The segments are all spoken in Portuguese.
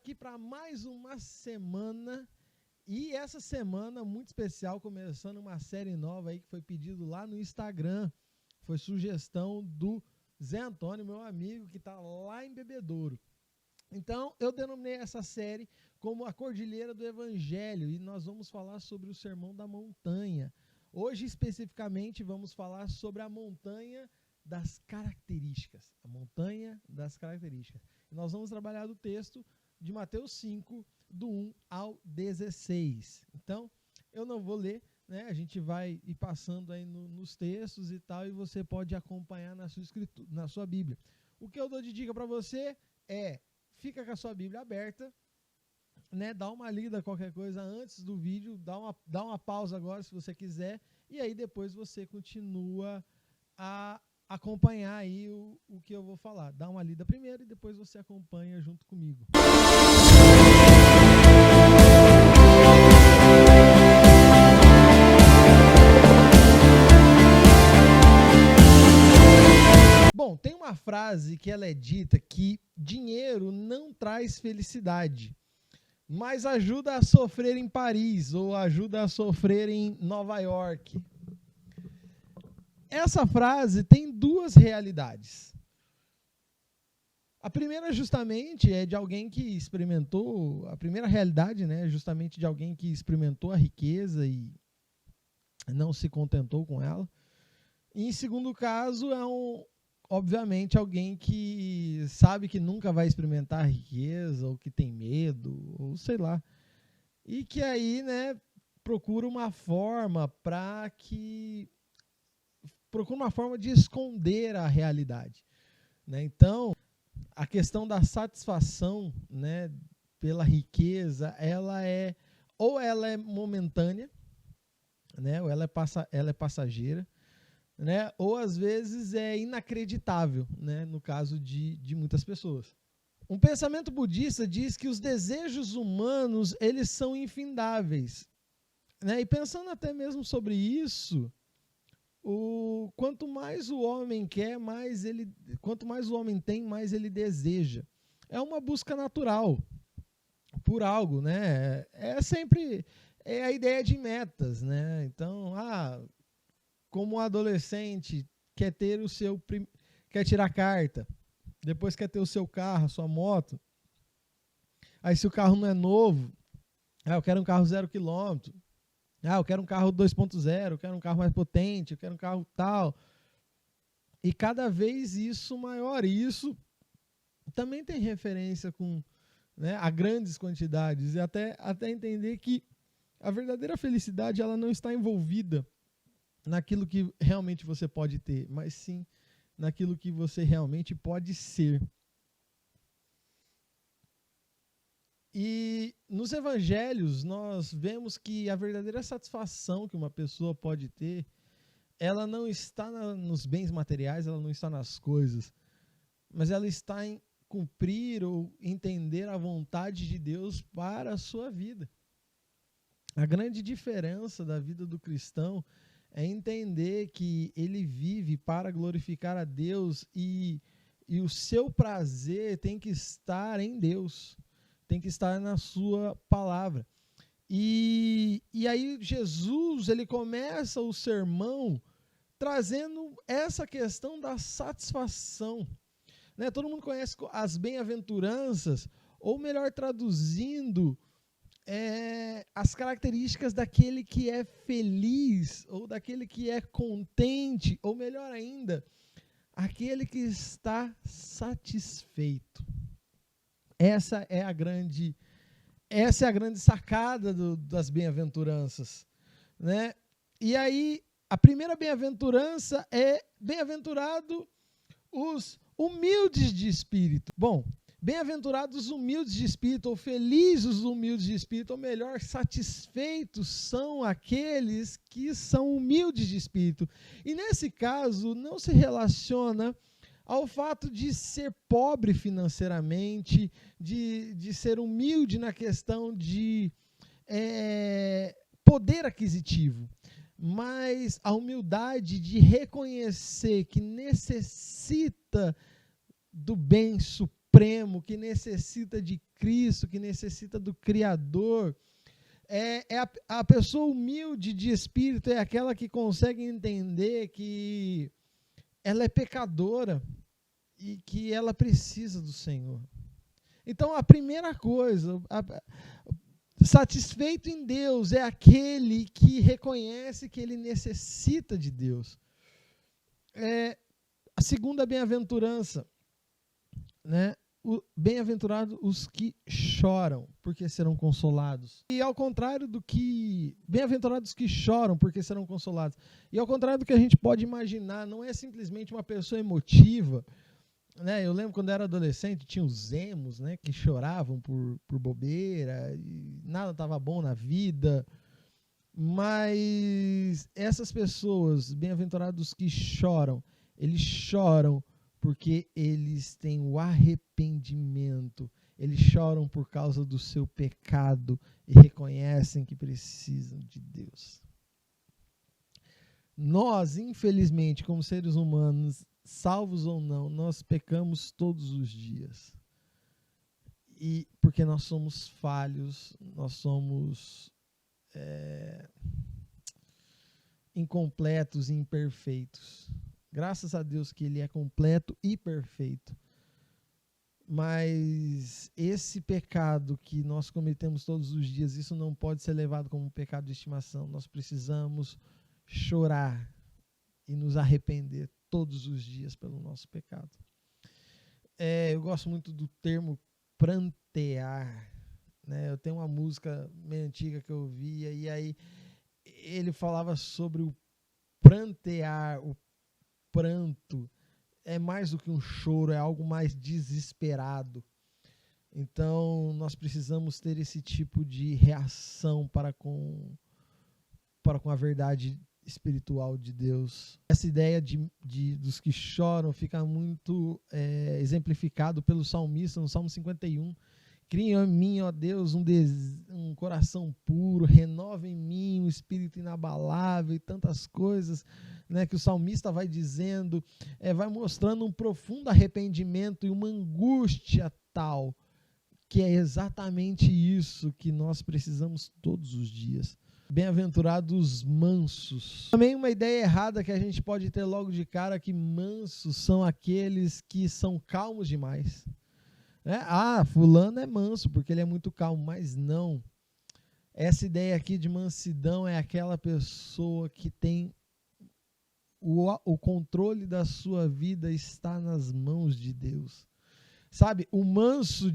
aqui para mais uma semana, e essa semana muito especial, começando uma série nova aí que foi pedido lá no Instagram, foi sugestão do Zé Antônio, meu amigo, que está lá em Bebedouro. Então, eu denominei essa série como a Cordilheira do Evangelho, e nós vamos falar sobre o Sermão da Montanha. Hoje, especificamente, vamos falar sobre a montanha das características. A montanha das características. E nós vamos trabalhar do texto de Mateus 5, do 1 ao 16. Então, eu não vou ler, né? A gente vai ir passando aí nos textos e tal, e você pode acompanhar na sua Bíblia. O que eu dou de dica para você é, fica com a sua Bíblia aberta, né? Dá uma lida, qualquer coisa antes do vídeo, dá uma pausa agora se você quiser, e aí depois você continua a acompanhar aí o que eu vou falar. Dá uma lida primeiro e depois você acompanha junto comigo. Bom, tem uma frase que ela é dita que dinheiro não traz felicidade, mas ajuda a sofrer em Paris ou ajuda a sofrer em Nova York. Essa frase tem duas realidades. A primeira justamente é de alguém que experimentou, a primeira realidade, né, justamente de alguém que experimentou a riqueza e não se contentou com ela. E em segundo caso, obviamente, alguém que sabe que nunca vai experimentar a riqueza, ou que tem medo, ou sei lá. E que aí, né, procura uma forma de esconder a realidade, né? Então, a questão da satisfação, né, pela riqueza, ela é momentânea, né, ou ela é passageira, né, ou às vezes é inacreditável, né, no caso de muitas pessoas. Um pensamento budista diz que os desejos humanos, eles são infindáveis, né? E pensando até mesmo sobre isso, quanto mais o homem quer, quanto mais o homem tem, mais ele deseja. É uma busca natural por algo, né? Sempre a ideia de metas, né? Então, como um adolescente quer tirar carta, depois quer ter o seu carro, a sua moto. Aí se o carro não é novo, eu quero um carro 0 km. Eu quero um carro 2.0, eu quero um carro mais potente, eu quero um carro tal. E cada vez isso maior. E isso também tem referência né, a grandes quantidades. E até entender que a verdadeira felicidade ela não está envolvida naquilo que realmente você pode ter, mas sim naquilo que você realmente pode ser. E nos evangelhos nós vemos que a verdadeira satisfação que uma pessoa pode ter, ela não está nos bens materiais, ela não está nas coisas, mas ela está em cumprir ou entender a vontade de Deus para a sua vida. A grande diferença da vida do cristão é entender que ele vive para glorificar a Deus e o seu prazer tem que estar em Deus. Tem que estar na sua palavra. E aí Jesus, ele começa o sermão trazendo essa questão da satisfação. Né? Todo mundo conhece as bem-aventuranças, ou melhor traduzindo, as características daquele que é feliz, ou daquele que é contente, ou melhor ainda, aquele que está satisfeito. Essa é a grande sacada das bem-aventuranças, né? E aí, a primeira bem-aventurança é bem-aventurado os humildes de espírito. Bom, bem-aventurados os humildes de espírito, ou felizes os humildes de espírito, ou melhor, satisfeitos são aqueles que são humildes de espírito. E nesse caso, não se relaciona ao fato de ser pobre financeiramente, de ser humilde na questão de poder aquisitivo, mas a humildade de reconhecer que necessita do bem supremo supremo, que necessita de Cristo, que necessita do Criador. A pessoa humilde de espírito é aquela que consegue entender que ela é pecadora e que ela precisa do Senhor. Então, a primeira coisa, satisfeito em Deus, é aquele que reconhece que ele necessita de Deus. A segunda bem-aventurança, né? Bem-aventurados os que choram, porque serão consolados. E ao contrário do que... Bem-aventurados os que choram, porque serão consolados. E ao contrário do que a gente pode imaginar, não é simplesmente uma pessoa emotiva, né? Eu lembro quando eu era adolescente, tinha os emos, né, que choravam por bobeira, e nada estava bom na vida. Mas essas pessoas, bem-aventurados que choram, eles choram porque eles têm o arrependimento, eles choram por causa do seu pecado e reconhecem que precisam de Deus. Nós, infelizmente, como seres humanos, salvos ou não, nós pecamos todos os dias. E porque nós somos falhos, nós somos incompletos e imperfeitos. Graças a Deus que Ele é completo e perfeito. Mas esse pecado que nós cometemos todos os dias, isso não pode ser levado como um pecado de estimação. Nós precisamos chorar e nos arrepender todos os dias pelo nosso pecado. Eu gosto muito do termo prantear, né? Eu tenho uma música meio antiga que eu ouvia, e aí ele falava sobre o prantear, o pranto. É mais do que um choro, é algo mais desesperado. Então, nós precisamos ter esse tipo de reação para com a verdade espiritual de Deus. Essa ideia dos que choram fica muito exemplificado pelo salmista no Salmo 51. Cria em mim, ó Deus, um coração puro, renova em mim um espírito inabalável, e tantas coisas, né, que o salmista vai dizendo, vai mostrando um profundo arrependimento e uma angústia tal, que é exatamente isso que nós precisamos todos os dias. Bem-aventurados mansos. Também uma ideia errada que a gente pode ter logo de cara, que mansos são aqueles que são calmos demais. Fulano é manso porque ele é muito calmo, mas não. Essa ideia aqui de mansidão é aquela pessoa que tem o controle da sua vida está nas mãos de Deus. Sabe, o manso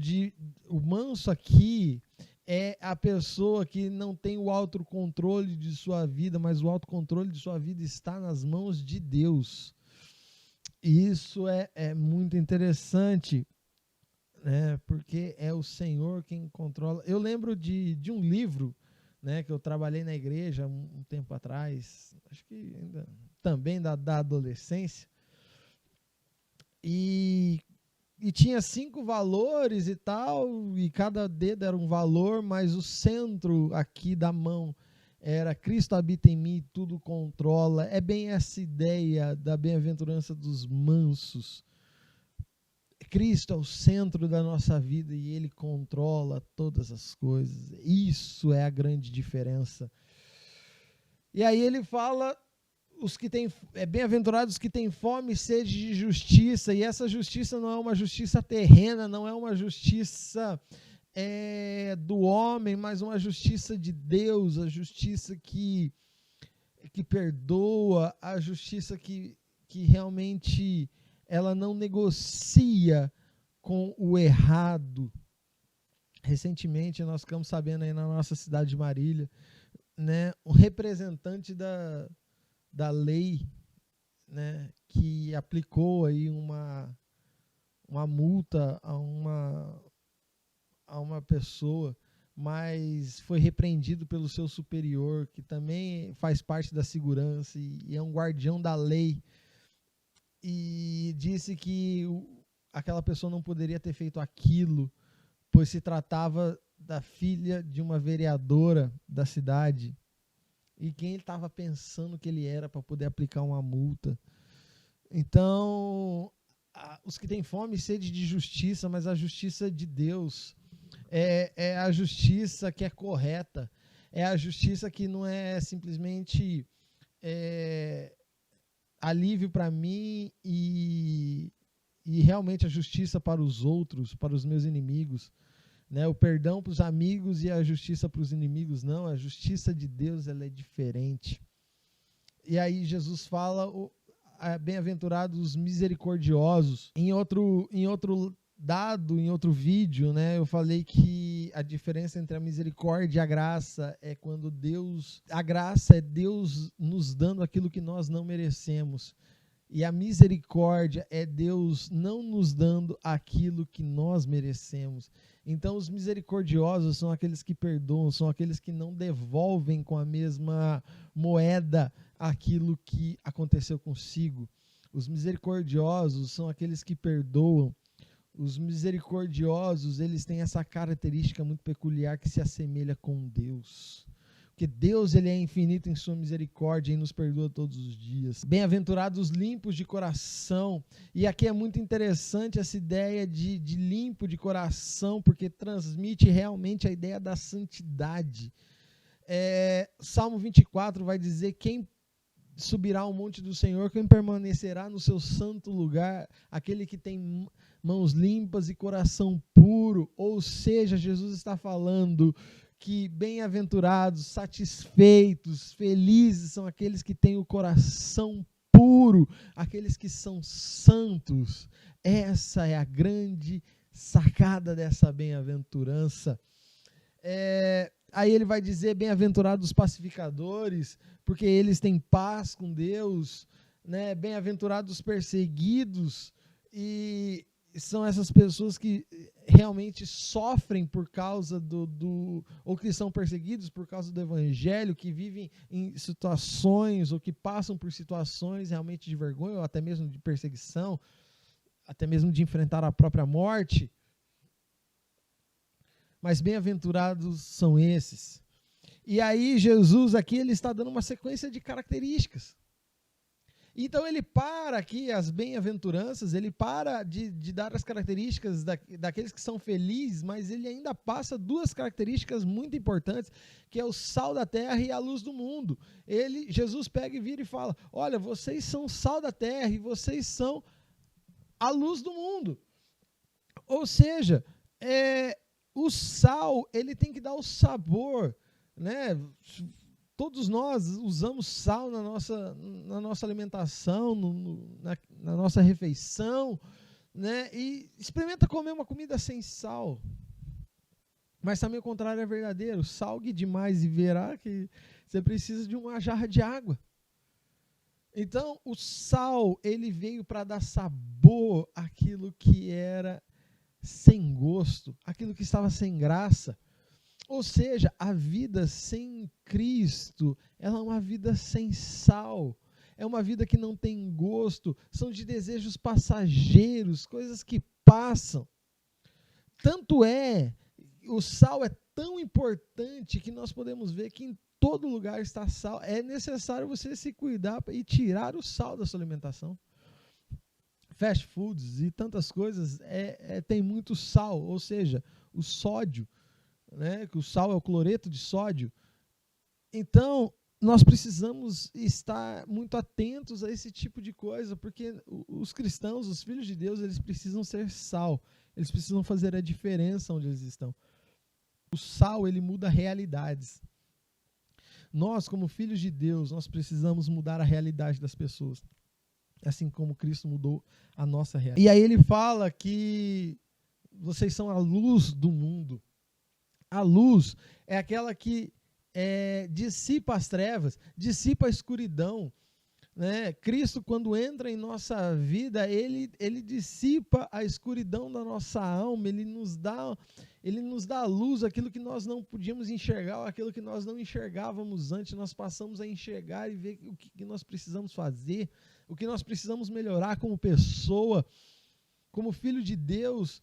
aqui é a pessoa que não tem o autocontrole de sua vida, mas o autocontrole de sua vida está nas mãos de Deus. E isso é muito interessante, né, porque é o Senhor quem controla. Eu lembro de um livro, né, que eu trabalhei na igreja um tempo atrás, acho que ainda também da adolescência, e tinha 5 valores e tal, e cada dedo era um valor, mas o centro aqui da mão era Cristo habita em mim, tudo controla. É bem essa ideia da bem-aventurança dos mansos. Cristo é o centro da nossa vida e Ele controla todas as coisas. Isso é a grande diferença. E aí ele fala, bem-aventurados os que têm fome e sede de justiça, e essa justiça não é uma justiça terrena, não é uma justiça do homem, mas uma justiça de Deus, a justiça que perdoa, a justiça que realmente ela não negocia com o errado. Recentemente nós ficamos sabendo aí na nossa cidade de Marília, né, um representante da lei, né, que aplicou aí uma multa a uma pessoa, mas foi repreendido pelo seu superior, que também faz parte da segurança e é um guardião da lei, e disse que aquela pessoa não poderia ter feito aquilo, pois se tratava da filha de uma vereadora da cidade, e quem ele estava pensando que ele era para poder aplicar uma multa. Então, os que têm fome e sede de justiça, mas a justiça de Deus é a justiça que é correta, é a justiça que não é simplesmente alívio para mim e realmente a justiça para os outros, para os meus inimigos, né? O perdão para os amigos e a justiça para os inimigos, não, a justiça de Deus ela é diferente. E aí Jesus fala, bem-aventurados os misericordiosos. Em outro vídeo, né, eu falei que a diferença entre a misericórdia e a graça é quando a graça é Deus nos dando aquilo que nós não merecemos. E a misericórdia é Deus não nos dando aquilo que nós merecemos. Então, os misericordiosos são aqueles que perdoam, são aqueles que não devolvem com a mesma moeda aquilo que aconteceu consigo. Os misericordiosos são aqueles que perdoam. Os misericordiosos, eles têm essa característica muito peculiar que se assemelha com Deus. Porque Deus ele é infinito em sua misericórdia e nos perdoa todos os dias. Bem-aventurados limpos de coração. E aqui é muito interessante essa ideia de limpo de coração, porque transmite realmente a ideia da santidade. Salmo 24 vai dizer: quem subirá ao monte do Senhor, quem permanecerá no seu santo lugar, aquele que tem mãos limpas e coração puro. Ou seja, Jesus está falando que bem-aventurados, satisfeitos, felizes são aqueles que têm o coração puro, aqueles que são santos. Essa é a grande sacada dessa bem-aventurança. Aí ele vai dizer: bem-aventurados os pacificadores, porque eles têm paz com Deus, né? Bem-aventurados os perseguidos, e são essas pessoas que realmente sofrem por causa ou que são perseguidos por causa do evangelho, que vivem em situações ou que passam por situações realmente de vergonha ou até mesmo de perseguição, até mesmo de enfrentar a própria morte. Mas bem-aventurados são esses. E aí Jesus aqui ele está dando uma sequência de características. Então ele para aqui as bem-aventuranças, ele para de dar as características daqueles que são felizes, mas ele ainda passa duas características muito importantes, que é o sal da terra e a luz do mundo. Jesus pega e vira e fala: olha, vocês são o sal da terra e vocês são a luz do mundo. Ou seja, o sal ele tem que dar o sabor, né? Todos nós usamos sal na nossa alimentação, na nossa refeição, né? E experimenta comer uma comida sem sal. Mas também o contrário é verdadeiro. Salgue demais e verá que você precisa de uma jarra de água. Então, o sal, ele veio para dar sabor àquilo que era sem gosto, aquilo que estava sem graça. Ou seja, a vida sem Cristo, ela é uma vida sem sal, é uma vida que não tem gosto, são de desejos passageiros, coisas que passam. Tanto o sal é tão importante que nós podemos ver que em todo lugar está sal. É necessário você se cuidar e tirar o sal da sua alimentação. Fast foods e tantas coisas tem muito sal, ou seja, o sódio, né, que o sal é o cloreto de sódio. Então, nós precisamos estar muito atentos a esse tipo de coisa, porque os cristãos, os filhos de Deus, eles precisam ser sal, eles precisam fazer a diferença onde eles estão. O sal, ele muda realidades. Nós, como filhos de Deus, nós precisamos mudar a realidade das pessoas, assim como Cristo mudou a nossa realidade. E aí ele fala que vocês são a luz do mundo. A luz é aquela que dissipa as trevas, dissipa a escuridão, né? Cristo, quando entra em nossa vida, ele dissipa a escuridão da nossa alma, ele nos dá a luz, aquilo que nós não podíamos enxergar, aquilo que nós não enxergávamos antes, nós passamos a enxergar e ver o que nós precisamos fazer, o que nós precisamos melhorar como pessoa, como filho de Deus.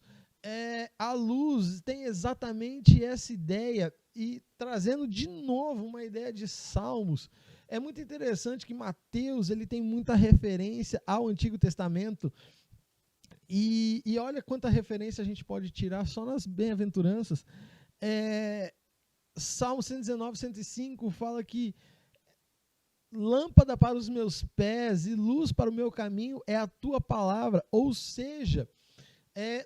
A luz tem exatamente essa ideia, e trazendo de novo uma ideia de Salmos, é muito interessante que Mateus ele tem muita referência ao Antigo Testamento, E olha quanta referência a gente pode tirar só nas bem-aventuranças. Salmo 119, 105 fala que lâmpada para os meus pés e luz para o meu caminho é a tua palavra. Ou seja,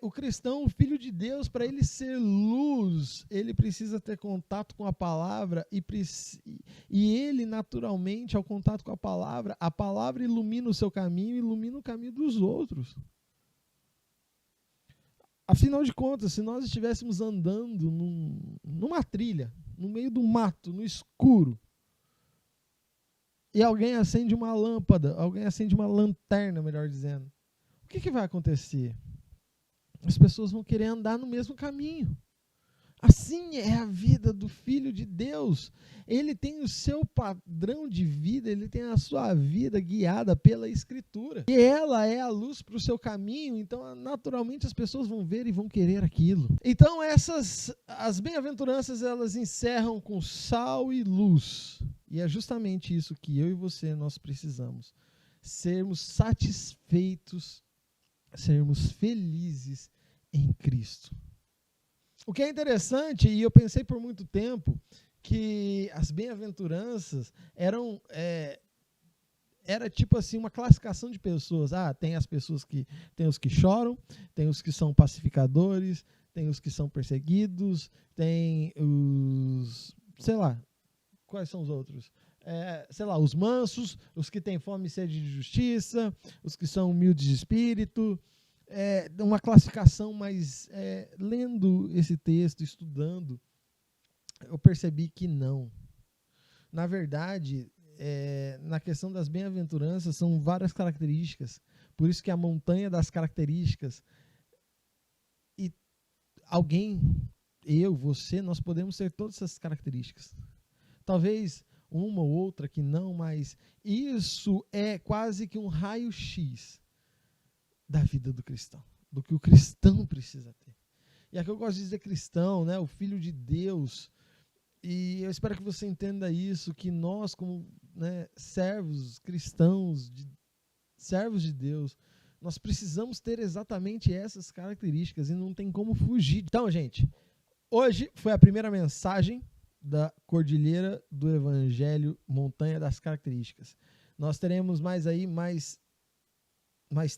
o cristão, o filho de Deus, para ele ser luz, ele precisa ter contato com a palavra e ele, naturalmente, ao contato com a palavra ilumina o seu caminho, ilumina o caminho dos outros. Afinal de contas, se nós estivéssemos andando numa trilha, no meio do mato, no escuro, e alguém acende uma lâmpada, alguém acende uma lanterna, melhor dizendo, o que vai acontecer? As pessoas vão querer andar no mesmo caminho. Assim é a vida do Filho de Deus. Ele tem o seu padrão de vida, ele tem a sua vida guiada pela Escritura. E ela é a luz para o seu caminho, então naturalmente as pessoas vão ver e vão querer aquilo. Então as bem-aventuranças, elas encerram com sal e luz. E é justamente isso que eu e você, nós precisamos. Sermos satisfeitos, sermos felizes em Cristo. O que é interessante, e eu pensei por muito tempo, que as bem-aventuranças era tipo assim uma classificação de pessoas. Tem as pessoas tem os que choram, tem os que são pacificadores, tem os que são perseguidos, tem os, sei lá, quais são os outros? Os mansos, os que têm fome e sede de justiça, os que são humildes de espírito. Uma classificação, mas lendo esse texto, estudando, eu percebi que não. Na verdade, na questão das bem-aventuranças, são várias características. Por isso que a montanha das características, e alguém, eu, você, nós podemos ter todas essas características. Talvez uma ou outra que não, mas isso é quase que um raio-x da vida do cristão, do que o cristão precisa ter. E aqui eu gosto de dizer cristão, né, o Filho de Deus, e eu espero que você entenda isso, que nós como servos cristãos, servos de Deus, nós precisamos ter exatamente essas características e não tem como fugir. Então, gente, hoje foi a primeira mensagem da Cordilheira do Evangelho, Montanha das Características. Nós teremos mais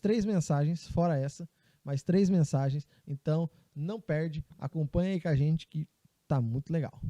3 mensagens, fora essa, mais 3 mensagens. Então, não perde, acompanha aí com a gente que tá muito legal.